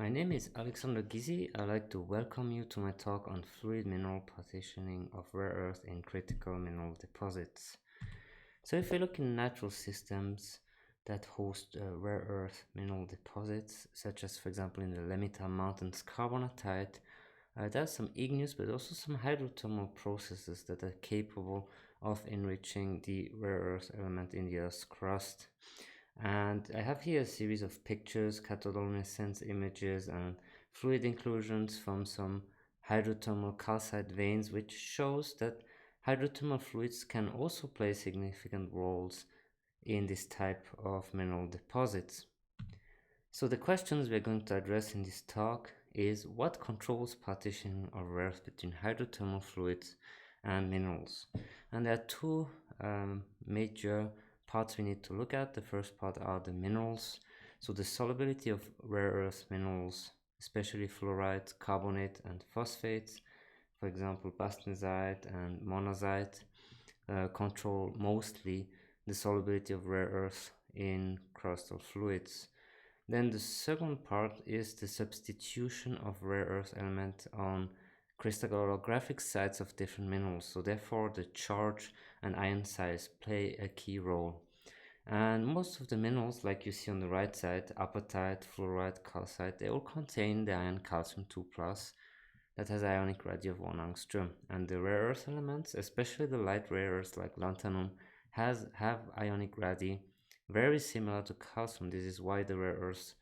My name is Alexander Gysi. I'd like to welcome you to my talk on fluid mineral partitioning of rare earth in critical mineral deposits. So if we look in natural systems that host rare earth mineral deposits, such as for example in the Lemita Mountains carbonatite, there are some igneous but also some hydrothermal processes that are capable of enriching the rare earth element in the Earth's crust. And I have here a series of pictures, cathodoluminescence images, and fluid inclusions from some hydrothermal calcite veins, which shows that hydrothermal fluids can also play significant roles in this type of mineral deposits. So the questions we're going to address in this talk is what controls partitioning of earth between hydrothermal fluids and minerals. And there are two major parts we need to look at. The first part are the minerals. So the solubility of rare earth minerals, especially fluorite, carbonate, and phosphates, for example, bastnäsite and monazite, control mostly the solubility of rare earth in crustal fluids. Then the second part is the substitution of rare earth element on crystallographic sites of different minerals. So therefore the charge and ion size play a key role. And most of the minerals, like you see on the right side, apatite, fluorite, calcite, they all contain the ion calcium 2+, that has ionic radii of 1 angstrom. And the rare earth elements, especially the light rare earths like lanthanum, have ionic radii very similar to calcium. This is why the rare earths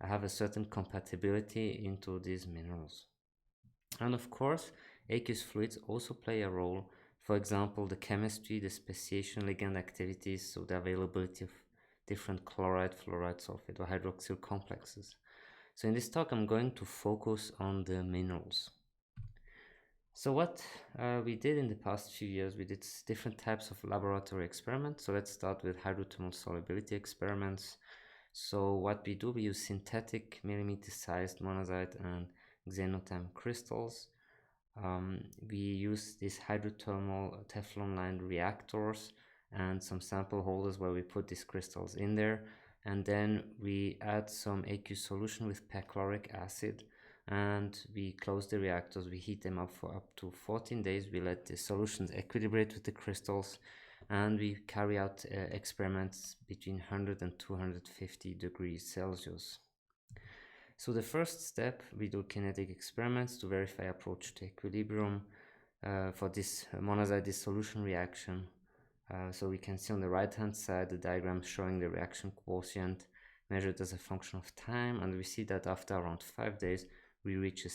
have a certain compatibility into these minerals. And of course, aqueous fluids also play a role. For example, the chemistry, the speciation ligand activities, so the availability of different chloride, fluoride, sulfate, or hydroxyl complexes. So in this talk, I'm going to focus on the minerals. So what we did in the past few years, we did different types of laboratory experiments. So let's start with hydrothermal solubility experiments. So what we do, we use synthetic millimeter-sized monazite and xenotime crystals. We use these hydrothermal Teflon-lined reactors and some sample holders where we put these crystals in there. And then we add some aqueous solution with perchloric acid, and we close the reactors. We heat them up for up to 14 days. We let the solutions equilibrate with the crystals, and we carry out experiments between 100 and 250 degrees Celsius. So the first step, we do kinetic experiments to verify approach to equilibrium for this monazite dissolution reaction. So we can see on the right hand side the diagram showing the reaction quotient measured as a function of time, and we see that after around 5 days we reach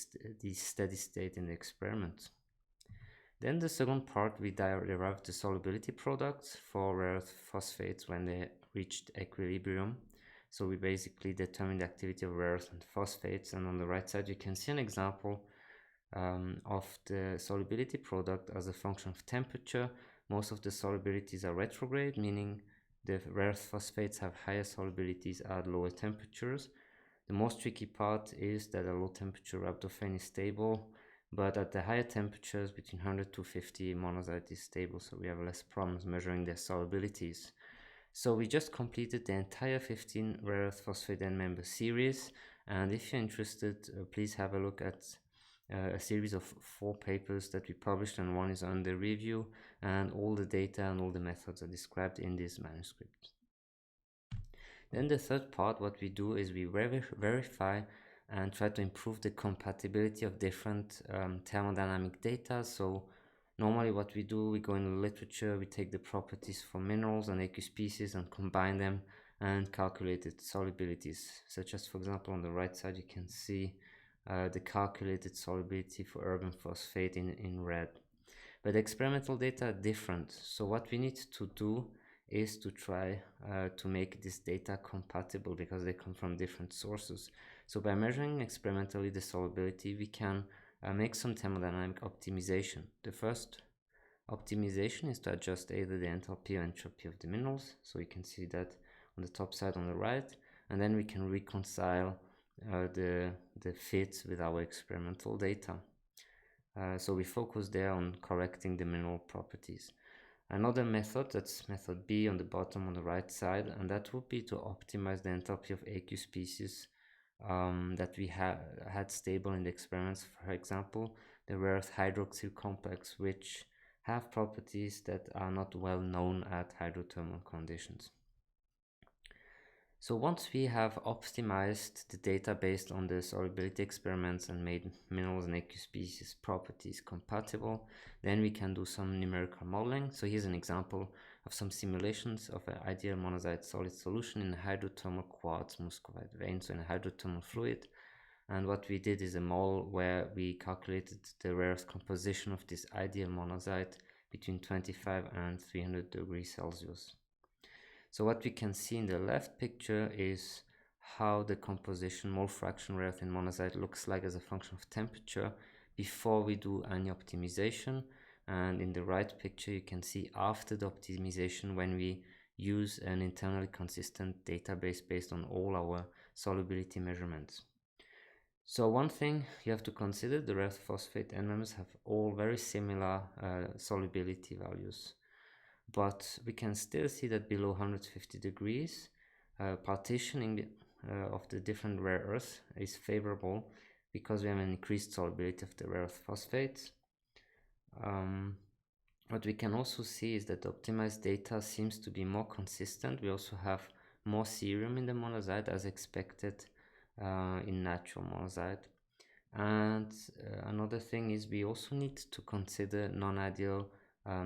the steady state in the experiment. Then the second part, we derive the solubility products for rare earth phosphates when they reached equilibrium. So we basically determine the activity of rare earth and phosphates, and on the right side you can see an example of the solubility product as a function of temperature. Most of the solubilities are retrograde, meaning the rare earth phosphates have higher solubilities at lower temperatures. The most tricky part is that at low temperature rhabdophane is stable, but at the higher temperatures between 100 to 50 monazite is stable, so we have less problems measuring their solubilities. So we just completed the entire 15 rare earth phosphate endmember series, and if you're interested, please have a look at a series of 4 papers that we published, and one is under review, and all the data and all the methods are described in this manuscript. Then the third part, what we do is we verify and try to improve the compatibility of different thermodynamic data. So normally what we do, we go in the literature, we take the properties for minerals and aqueous species and combine them and calculate its solubilities, such as, for example, on the right side you can see the calculated solubility for urban phosphate in red. But the experimental data are different, so what we need to do is to try to make this data compatible because they come from different sources. So by measuring experimentally the solubility, we can make some thermodynamic optimization. The first optimization is to adjust either the enthalpy or entropy of the minerals. So you can see that on the top side on the right, and then we can reconcile the fits with our experimental data. So we focus there on correcting the mineral properties. Another method, that's method B on the bottom on the right side, and that would be to optimize the enthalpy of aqueous species that we had stable in the experiments. For example, the rare earth hydroxyl complex, which have properties that are not well known at hydrothermal conditions. So once we have optimized the data based on the solubility experiments and made minerals and aqueous species properties compatible, then we can do some numerical modeling. So here's an example of some simulations of an ideal monazite solid solution in a hydrothermal quartz-muscovite vein, so in a hydrothermal fluid. And what we did is a model where we calculated the rare earth composition of this ideal monazite between 25 and 300 degrees Celsius. So what we can see in the left picture is how the composition mole fraction rare earth in monazite looks like as a function of temperature before we do any optimization. And in the right picture you can see after the optimization, when we use an internally consistent database based on all our solubility measurements. So one thing you have to consider, the rare earth phosphate endmembers have all very similar solubility values, but we can still see that below 150 degrees, partitioning of the different rare earths is favorable because we have an increased solubility of the rare earth phosphates. What we can also see is that the optimized data seems to be more consistent. We also have more cerium in the monazite as expected in natural monazite. And another thing is we also need to consider non-ideal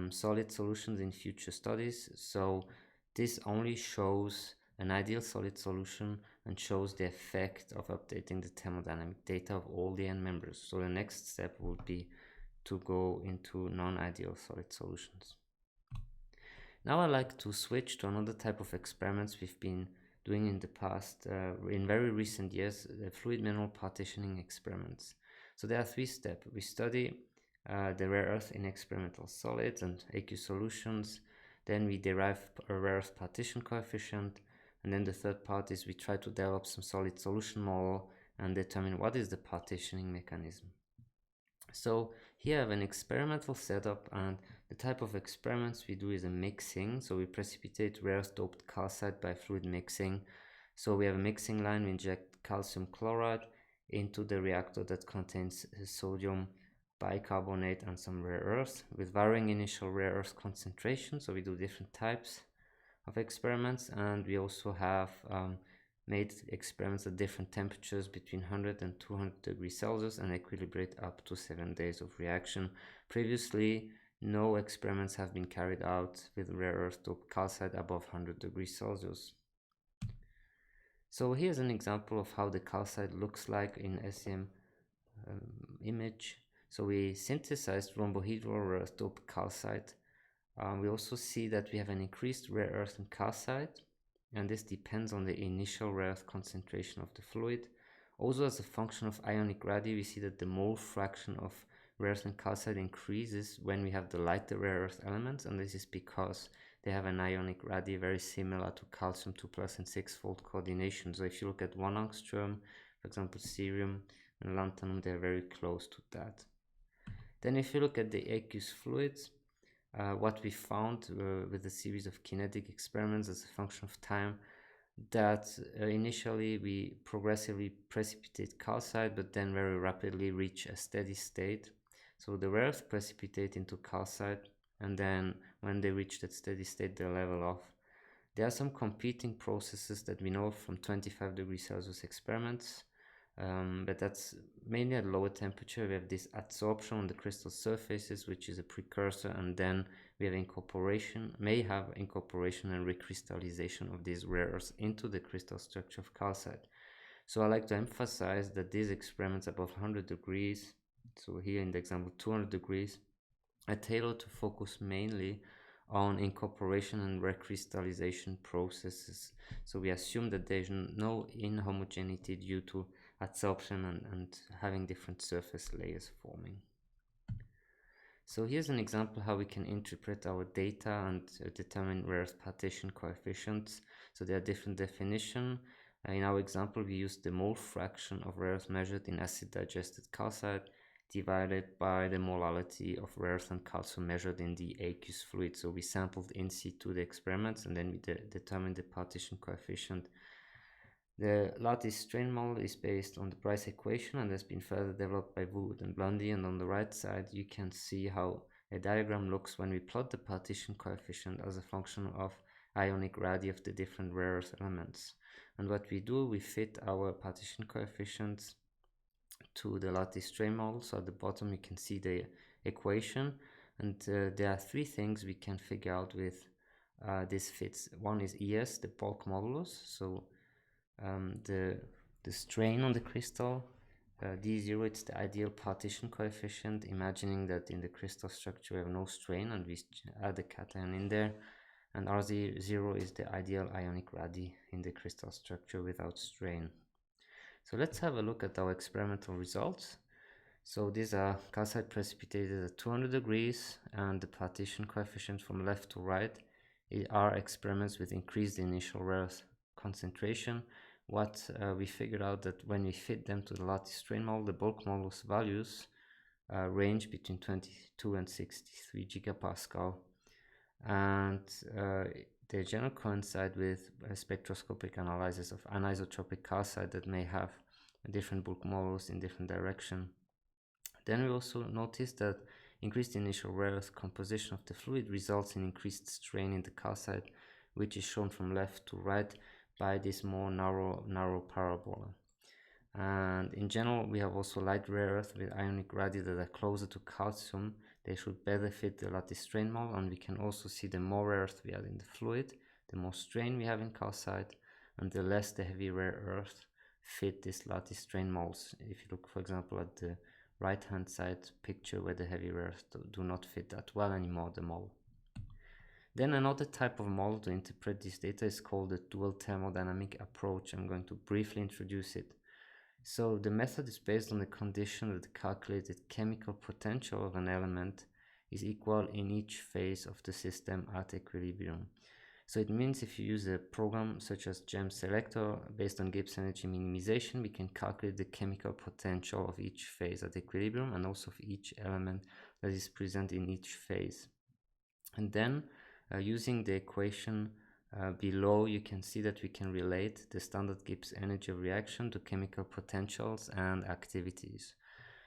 solid solutions in future studies. So this only shows an ideal solid solution and shows the effect of updating the thermodynamic data of all the end members. So the next step would be to go into non-ideal solid solutions. Now I'd like to switch to another type of experiments we've been doing in the past, in very recent years, the fluid mineral partitioning experiments. So there are 3 steps. We study the rare earth in experimental solids and aqueous solutions. Then we derive a rare earth partition coefficient. And then the third part is we try to develop some solid solution model and determine what is the partitioning mechanism. So here I have an experimental setup, and the type of experiments we do is a mixing. So we precipitate rare earth doped calcite by fluid mixing. So we have a mixing line, we inject calcium chloride into the reactor that contains sodium bicarbonate and some rare earths with varying initial rare earth concentration. So we do different types of experiments, and we also have made experiments at different temperatures between 100 and 200 degrees Celsius and equilibrate up to 7 days of reaction. Previously, no experiments have been carried out with rare earth doped calcite above 100 degrees Celsius. So here's an example of how the calcite looks like in SEM image. So we synthesized rhombohedral rare earth doped calcite. We also see that we have an increased rare earth in calcite, and this depends on the initial rare earth concentration of the fluid. Also, as a function of ionic radii, we see that the mole fraction of rare earth and calcite increases when we have the lighter rare earth elements, and this is because they have an ionic radii very similar to calcium 2+ and 6-fold coordination. So if you look at 1 angstrom, for example, cerium and lanthanum, they're very close to that. Then if you look at the aqueous fluids, what we found with a series of kinetic experiments as a function of time, that initially we progressively precipitate calcite, but then very rapidly reach a steady state. So the rare earths precipitate into calcite, and then when they reach that steady state, they level off. There are some competing processes that we know from 25 degrees Celsius experiments, but that's mainly at lower temperature. We have this adsorption on the crystal surfaces, which is a precursor, and then we have incorporation, may have incorporation and recrystallization of these rare earths into the crystal structure of calcite. So I like to emphasize that these experiments above 100 degrees, so here in the example 200 degrees, are tailored to focus mainly on incorporation and recrystallization processes. So we assume that there is no inhomogeneity due to adsorption and having different surface layers forming. So here's an example how we can interpret our data and determine rare earth partition coefficients. So there are different definitions. In our example, we used the mole fraction of rare earth measured in acid digested calcite divided by the molality of rare earth and calcium measured in the aqueous fluid. So we sampled in situ the experiments, and then we determined the partition coefficient. The lattice strain model is based on the price equation and has been further developed by Wood and Blundy, and on the right side you can see how a diagram looks when we plot the partition coefficient as a function of ionic radii of the different rare earth elements. And what we do, we fit our partition coefficients to the lattice strain model. So at the bottom you can see the equation, and there are three things we can figure out with this fits. One is ES, the bulk modulus, so the strain on the crystal. D0, it's the ideal partition coefficient, imagining that in the crystal structure we have no strain and we add the cation in there. And R0 is the ideal ionic radii in the crystal structure without strain. So let's have a look at our experimental results. So these are calcite precipitated at 200 degrees, and the partition coefficient from left to right are experiments with increased initial rare earth concentration. What we figured out that when we fit them to the lattice strain model, the bulk modulus values range between 22 and 63 gigapascal, and they generally coincide with spectroscopic analysis of anisotropic calcite that may have a different bulk modulus in different direction. Then we also noticed that increased initial rare earth composition of the fluid results in increased strain in the calcite, which is shown from left to right by this more narrow parabola. And in general, we have also light rare earth with ionic radii that are closer to calcium. They should better fit the lattice strain model, and we can also see the more rare earth we add in the fluid, the more strain we have in calcite, and the less the heavy rare earth fit this lattice strain models. If you look, for example, at the right hand side picture where the heavy rare earth do not fit that well anymore, the model. Then another type of model to interpret this data is called the dual thermodynamic approach. I'm going to briefly introduce it. So the method is based on the condition that the calculated chemical potential of an element is equal in each phase of the system at equilibrium. So it means if you use a program such as GEM selector based on Gibbs energy minimization, we can calculate the chemical potential of each phase at equilibrium and also of each element that is present in each phase. And then using the equation below, you can see that we can relate the standard Gibbs energy of reaction to chemical potentials and activities.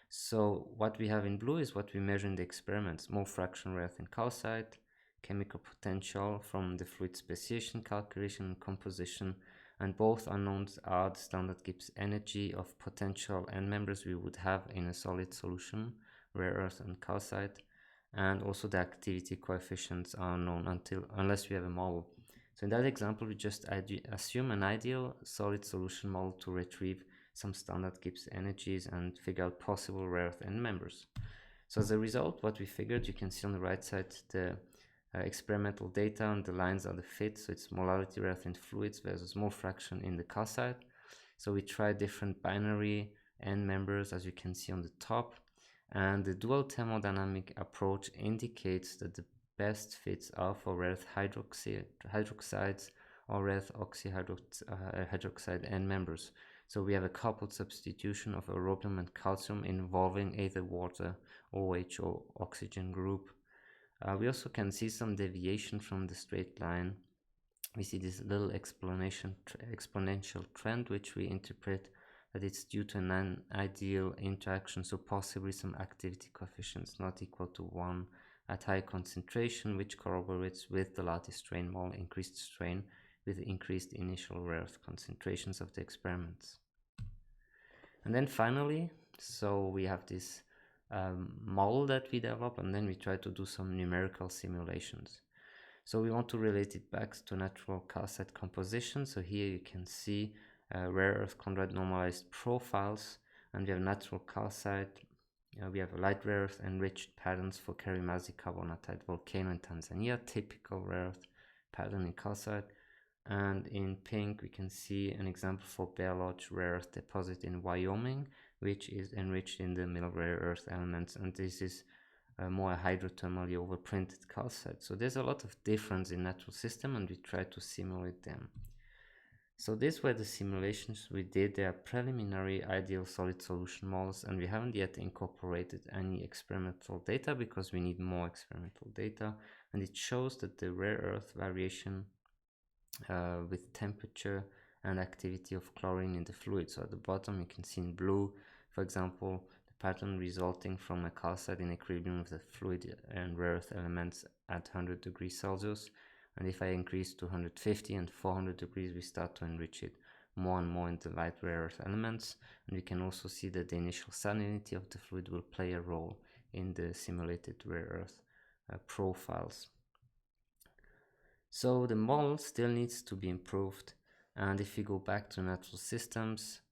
So what we have in blue is what we measure in the experiments: mole fraction rare earth in calcite, chemical potential from the fluid speciation calculation and composition, and both unknowns are the standard Gibbs energy of potential endmembers we would have in a solid solution, rare earth and calcite, and also the activity coefficients are unknown unless we have a model. So in that example, we just assume an ideal solid solution model to retrieve some standard Gibbs energies and figure out possible rare earth endmembers. So as a result, what we figured, you can see on the right side the experimental data, and the lines are the fit. So it's molality rare earth in fluids versus mole fraction in the calcite. So we tried different binary endmembers, as you can see on the top, and the dual thermodynamic approach indicates that the best fits are for rare earth hydroxides or rare earth oxyhydroxide endmembers. So we have a coupled substitution of europium and calcium involving either water, OH, or oxygen group. We also can see some deviation from the straight line. We see this little exponential trend, which we interpret that it's due to an ideal interaction, so possibly some activity coefficients not equal to 1 at high concentration, which corroborates with the lattice strain model increased strain with increased initial rare earth concentrations of the experiments. And then finally, so we have this model that we develop, and then we try to do some numerical simulations. So we want to relate it back to natural calcite composition. So here you can see rare earth Conrad normalized profiles, and we have natural calcite. We have light rare earth enriched patterns for Karimazi carbonatite volcano in Tanzania, typical rare earth pattern in calcite. And in pink we can see an example for Bear Lodge rare earth deposit in Wyoming, which is enriched in the middle rare earth elements, and this is more hydrothermally overprinted calcite. So there's a lot of difference in natural system, and we try to simulate them. So these were the simulations we did. They are preliminary ideal solid solution models, and we haven't yet incorporated any experimental data because we need more experimental data. And it shows that the rare earth variation with temperature and activity of chlorine in the fluid. So at the bottom you can see in blue, for example, the pattern resulting from a calcite in equilibrium with the fluid and rare earth elements at 100 degrees Celsius. And if I increase to 150 and 400 degrees, we start to enrich it more and more into light rare earth elements. And we can also see that the initial salinity of the fluid will play a role in the simulated rare earth profiles. So the model still needs to be improved, and if we go back to natural systems,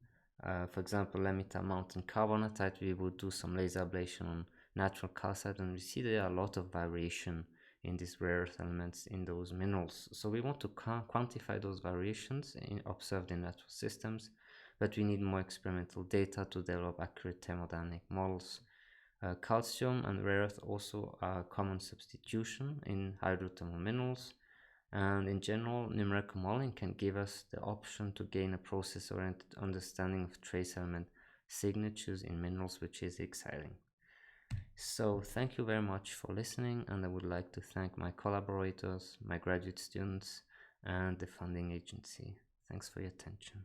for example, Lamita Mountain carbonatite, we would do some laser ablation on natural calcite, and we see there are a lot of variation in these rare earth elements in those minerals. So we want to quantify those variations observed in natural systems, but we need more experimental data to develop accurate thermodynamic models. Calcium and rare earth also are a common substitution in hydrothermal minerals, and in general, numerical modeling can give us the option to gain a process-oriented understanding of trace element signatures in minerals, which is exciting. So thank you very much for listening, and I would like to thank my collaborators, my graduate students, and the funding agency. Thanks for your attention.